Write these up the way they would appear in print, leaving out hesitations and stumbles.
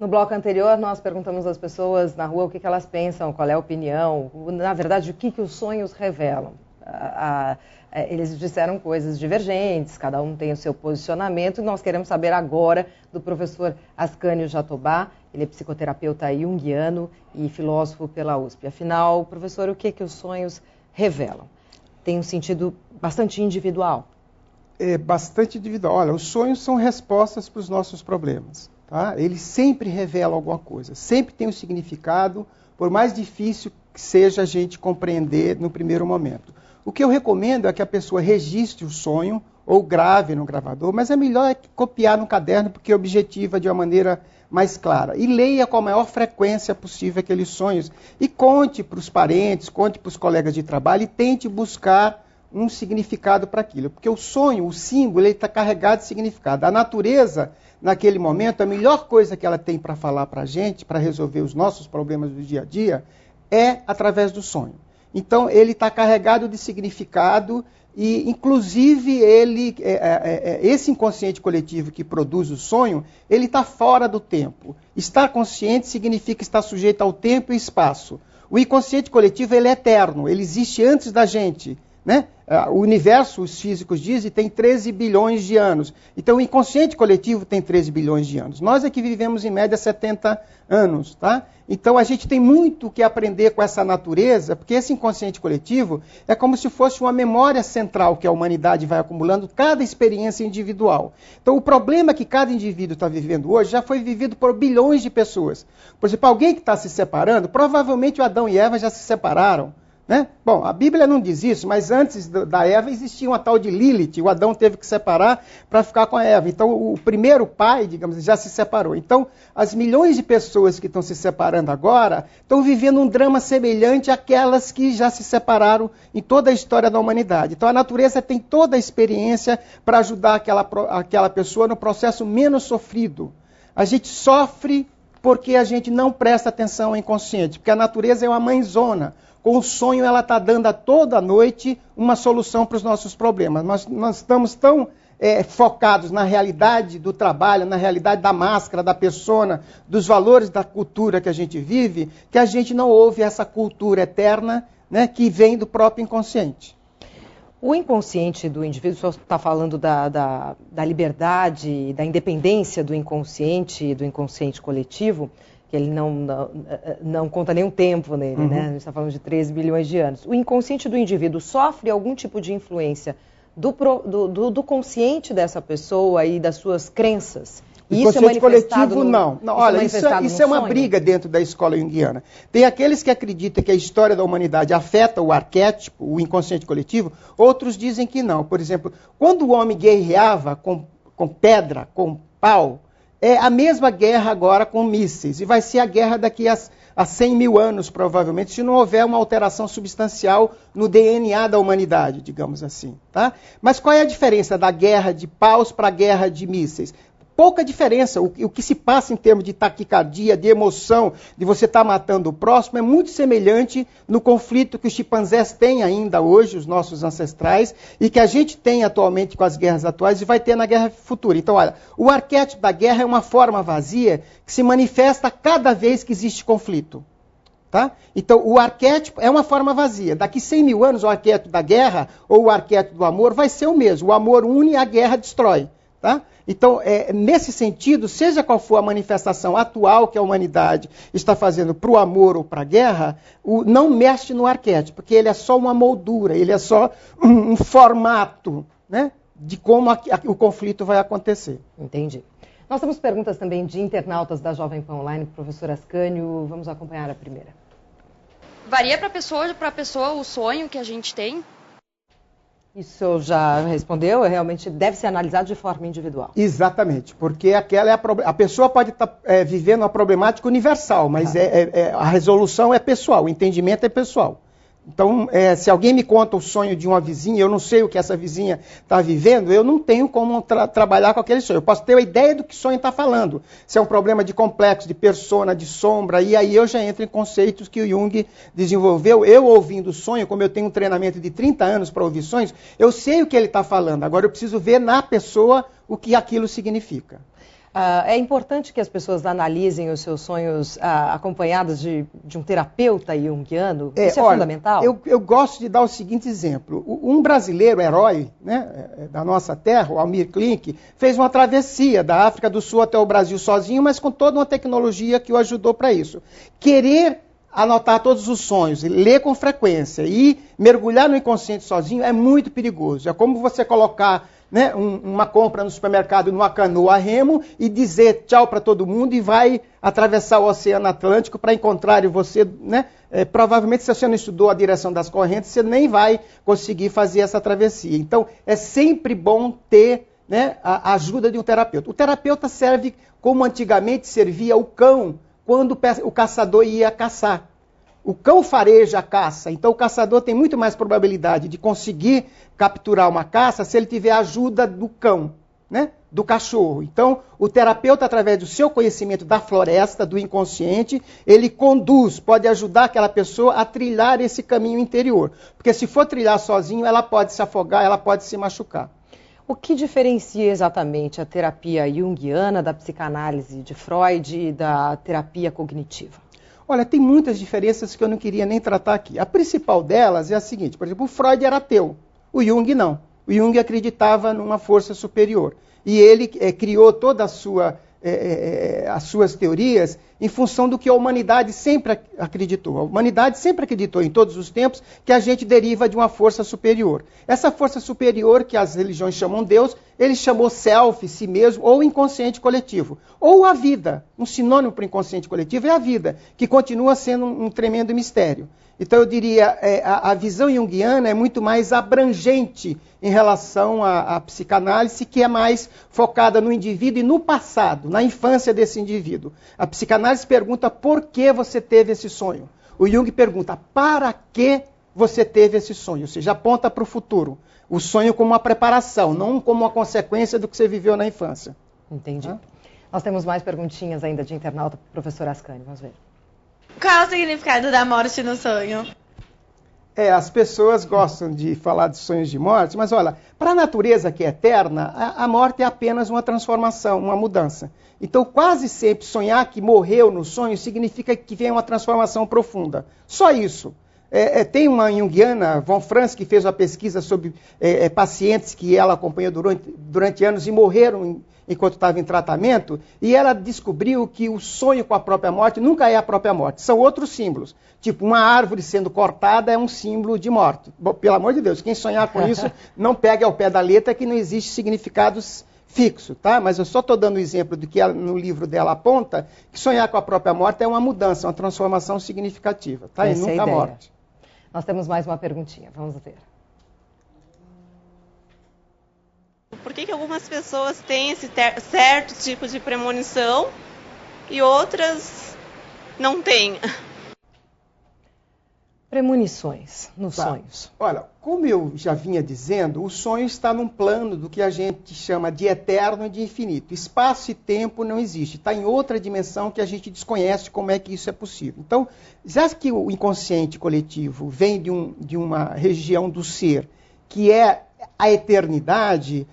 No bloco anterior, nós perguntamos às pessoas na rua o que elas pensam, qual é a opinião, na verdade, o que os sonhos revelam. Eles disseram coisas divergentes, cada um tem o seu posicionamento, e nós queremos saber agora do professor Ascânio Jatobá. Ele é psicoterapeuta junguiano e filósofo pela USP. Afinal, professor, o que os sonhos revelam? Tem um sentido bastante individual. É bastante individual. Olha, os sonhos são respostas para os nossos problemas. Tá? Eles sempre revelam alguma coisa, sempre tem um significado, por mais difícil que seja a gente compreender no primeiro momento. O que eu recomendo é que a pessoa registre o sonho, ou grave no gravador, mas é melhor copiar no caderno, porque objetiva de uma maneira mais clara. E leia com a maior frequência possível aqueles sonhos. E conte para os parentes, conte para os colegas de trabalho e tente buscar um significado para aquilo. Porque o sonho, o símbolo, ele está carregado de significado. A natureza, naquele momento, a melhor coisa que ela tem para falar para a gente, para resolver os nossos problemas do dia a dia, é através do sonho. Então, ele está carregado de significado e, inclusive, esse inconsciente coletivo que produz o sonho, ele está fora do tempo. Estar consciente significa estar sujeito ao tempo e espaço. O inconsciente coletivo, ele é eterno, ele existe antes da gente. Né? O universo, os físicos dizem, tem 13 bilhões de anos. Então, o inconsciente coletivo tem 13 bilhões de anos. Nós é que vivemos, em média, 70 anos. Tá? Então, a gente tem muito que aprender com essa natureza, porque esse inconsciente coletivo é como se fosse uma memória central que a humanidade vai acumulando, cada experiência individual. Então, o problema que cada indivíduo está vivendo hoje já foi vivido por bilhões de pessoas. Por exemplo, alguém que está se separando, provavelmente o Adão e Eva já se separaram. Né? Bom, a Bíblia não diz isso, mas antes da Eva existia uma tal de Lilith, o Adão teve que separar para ficar com a Eva. Então, o primeiro pai, digamos, já se separou. Então, as milhões de pessoas que estão se separando agora estão vivendo um drama semelhante àquelas que já se separaram em toda a história da humanidade. Então, a natureza tem toda a experiência para ajudar aquela pessoa no processo menos sofrido. A gente sofre porque a gente não presta atenção ao inconsciente, porque a natureza é uma mãezona. Com o sonho, ela está dando a toda noite uma solução para os nossos problemas. Nós estamos tão focados na realidade do trabalho, na realidade da máscara, da persona, dos valores da cultura que a gente vive, que a gente não ouve essa cultura eterna, né, que vem do próprio inconsciente. O inconsciente do indivíduo, o senhor está falando da liberdade, da independência do inconsciente coletivo, que ele não conta nenhum tempo nele, né? A gente está falando de 13 bilhões de anos. O inconsciente do indivíduo sofre algum tipo de influência do consciente dessa pessoa e das suas crenças? O inconsciente coletivo, não. Olha, isso é uma briga dentro da escola junguiana. Tem aqueles que acreditam que a história da humanidade afeta o arquétipo, o inconsciente coletivo, outros dizem que não. Por exemplo, quando o homem guerreava com pedra, com pau, é a mesma guerra agora com mísseis, e vai ser a guerra daqui a 100 mil anos, provavelmente, se não houver uma alteração substancial no DNA da humanidade, digamos assim. Tá? Mas qual é a diferença da guerra de paus para a guerra de mísseis? Pouca diferença. O que se passa em termos de taquicardia, de emoção, de você estar matando o próximo, é muito semelhante no conflito que os chimpanzés têm ainda hoje, os nossos ancestrais, e que a gente tem atualmente com as guerras atuais e vai ter na guerra futura. Então, olha, o arquétipo da guerra é uma forma vazia que se manifesta cada vez que existe conflito. Tá? Então, o arquétipo é uma forma vazia. Daqui 100 mil anos, o arquétipo da guerra ou o arquétipo do amor vai ser o mesmo. O amor une e a guerra destrói. Tá? Então, nesse sentido, seja qual for a manifestação atual que a humanidade está fazendo para o amor ou para a guerra, não mexe no arquétipo, porque ele é só uma moldura, ele é só um formato, né, de como o conflito vai acontecer. Entendi. Nós temos perguntas também de internautas da Jovem Pan Online, professor Ascânio. Vamos acompanhar a primeira. Varia para pessoa o sonho que a gente tem? Isso já respondeu, realmente deve ser analisado de forma individual. Exatamente, porque a pessoa pode estar vivendo uma problemática universal, mas a resolução é pessoal, o entendimento é pessoal. Então, se alguém me conta o sonho de uma vizinha, eu não sei o que essa vizinha está vivendo, eu não tenho como trabalhar com aquele sonho. Eu posso ter uma ideia do que o sonho está falando. Se é um problema de complexo, de persona, de sombra, e aí eu já entro em conceitos que o Jung desenvolveu. Eu ouvindo o sonho, como eu tenho um treinamento de 30 anos para ouvir sonhos, eu sei o que ele está falando. Agora eu preciso ver na pessoa o que aquilo significa. É importante que as pessoas analisem os seus sonhos acompanhadas de um terapeuta junguiano? Isso é fundamental? Eu gosto de dar o seguinte exemplo. Um brasileiro herói, né, da nossa terra, o Almir Klink, fez uma travessia da África do Sul até o Brasil sozinho, mas com toda uma tecnologia que o ajudou para isso. Querer anotar todos os sonhos, ler com frequência e mergulhar no inconsciente sozinho é muito perigoso. É como você colocar, né, uma compra no supermercado numa canoa a remo e dizer tchau para todo mundo e vai atravessar o Oceano Atlântico para encontrar você, né? Provavelmente, se você não estudou a direção das correntes, você nem vai conseguir fazer essa travessia. Então, é sempre bom ter, né, a ajuda de um terapeuta. O terapeuta serve como antigamente servia o cão quando o caçador ia caçar. O cão fareja a caça, então o caçador tem muito mais probabilidade de conseguir capturar uma caça se ele tiver a ajuda do cão, né? Do cachorro. Então, o terapeuta, através do seu conhecimento da floresta, do inconsciente, ele conduz, pode ajudar aquela pessoa a trilhar esse caminho interior. Porque se for trilhar sozinho, ela pode se afogar, ela pode se machucar. O que diferencia exatamente a terapia junguiana da psicanálise de Freud e da terapia cognitiva? Olha, tem muitas diferenças que eu não queria nem tratar aqui. A principal delas é a seguinte, por exemplo, o Freud era ateu, o Jung não. O Jung acreditava numa força superior. E ele criou toda as suas teorias em função do que a humanidade sempre acreditou. A humanidade sempre acreditou, em todos os tempos, que a gente deriva de uma força superior. Essa força superior, que as religiões chamam Deus, ele chamou self, si mesmo, ou inconsciente coletivo. Ou a vida. Um sinônimo para o inconsciente coletivo é a vida, que continua sendo um tremendo mistério. Então eu diria, a visão junguiana é muito mais abrangente em relação à psicanálise, que é mais focada no indivíduo e no passado, na infância desse indivíduo. A psicanálise pergunta por que você teve esse sonho. O Jung pergunta para que você teve esse sonho, ou seja, aponta para o futuro. O sonho como uma preparação, não como uma consequência do que você viveu na infância. Entendi. Nós temos mais perguntinhas ainda de internauta, professor Ascani, vamos ver. Qual é o significado da morte no sonho? As pessoas gostam de falar de sonhos de morte, mas olha, para a natureza que é eterna, a morte é apenas uma transformação, uma mudança. Então, quase sempre sonhar que morreu no sonho significa que vem uma transformação profunda. Só isso. Tem uma junguiana, Von Franz, que fez uma pesquisa sobre pacientes que ela acompanhou durante anos e morreram enquanto estava em tratamento, e ela descobriu que o sonho com a própria morte nunca é a própria morte, são outros símbolos. Tipo, uma árvore sendo cortada é um símbolo de morte. Bom, pelo amor de Deus, quem sonhar com isso, não pegue ao pé da letra, que não existe significados fixos, tá? Mas eu só estou dando o exemplo do que ela, no livro dela aponta, que sonhar com a própria morte é uma mudança, uma transformação significativa, tá? E nunca a morte. Nós temos mais uma perguntinha, vamos ver. Por que algumas pessoas têm esse certo tipo de premonição e outras não têm? Premonições nos sonhos. Olha, como eu já vinha dizendo, o sonho está num plano do que a gente chama de eterno e de infinito. Espaço e tempo não existe. Está em outra dimensão que a gente desconhece como é que isso é possível. Então, já que o inconsciente coletivo vem de uma região do ser que é a eternidade,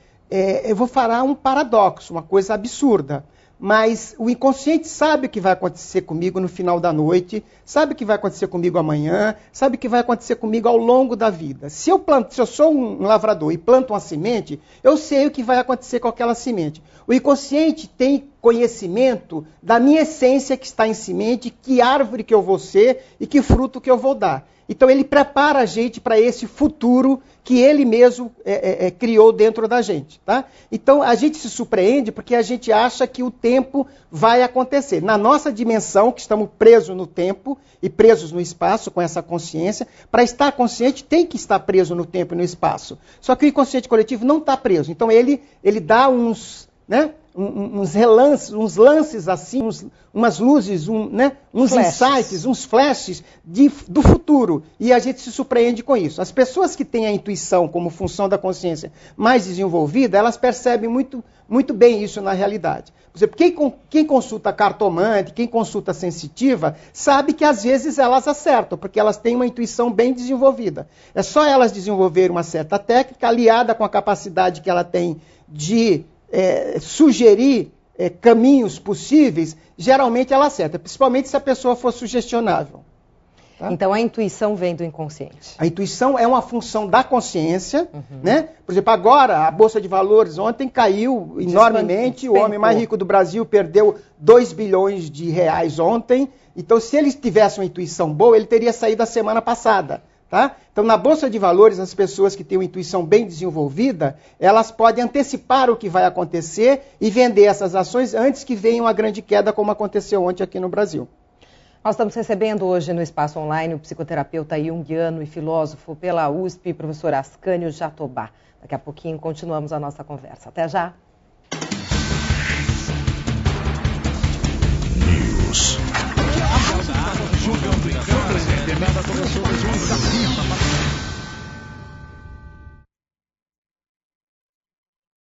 eu vou falar um paradoxo, uma coisa absurda. Mas o inconsciente sabe o que vai acontecer comigo no final da noite, sabe o que vai acontecer comigo amanhã, sabe o que vai acontecer comigo ao longo da vida. Se eu sou um lavrador e planto uma semente, eu sei o que vai acontecer com aquela semente. O inconsciente tem conhecimento da minha essência que está em semente, que árvore que eu vou ser e que fruto que eu vou dar. Então ele prepara a gente para esse futuro que ele mesmo criou dentro da gente. Tá? Então a gente se surpreende porque a gente acha que o tempo vai acontecer. Na nossa dimensão, que estamos presos no tempo e presos no espaço com essa consciência, para estar consciente tem que estar preso no tempo e no espaço. Só que o inconsciente coletivo não está preso. Então ele dá uns relances, uns lances assim, umas luzes, uns flashes. Insights, uns flashes do futuro. E a gente se surpreende com isso. As pessoas que têm a intuição como função da consciência mais desenvolvida, elas percebem muito, muito bem isso na realidade. Por exemplo, quem consulta cartomante, quem consulta sensitiva, sabe que às vezes elas acertam, porque elas têm uma intuição bem desenvolvida. É só elas desenvolverem uma certa técnica, aliada com a capacidade que ela tem de sugerir caminhos possíveis, geralmente ela acerta, principalmente se a pessoa for sugestionável. Tá? Então a intuição vem do inconsciente. A intuição é uma função da consciência, né? Por exemplo, agora a Bolsa de Valores ontem caiu enormemente, o homem mais rico do Brasil perdeu 2 bilhões de reais ontem, então se ele tivesse uma intuição boa, ele teria saído a semana passada. Tá? Então, na Bolsa de Valores, as pessoas que têm uma intuição bem desenvolvida, elas podem antecipar o que vai acontecer e vender essas ações antes que venha uma grande queda, como aconteceu ontem aqui no Brasil. Nós estamos recebendo hoje no Espaço Online o psicoterapeuta junguiano e filósofo pela USP, professor Ascânio Jatobá. Daqui a pouquinho continuamos a nossa conversa. Até já! Jogando em casa, nada começou,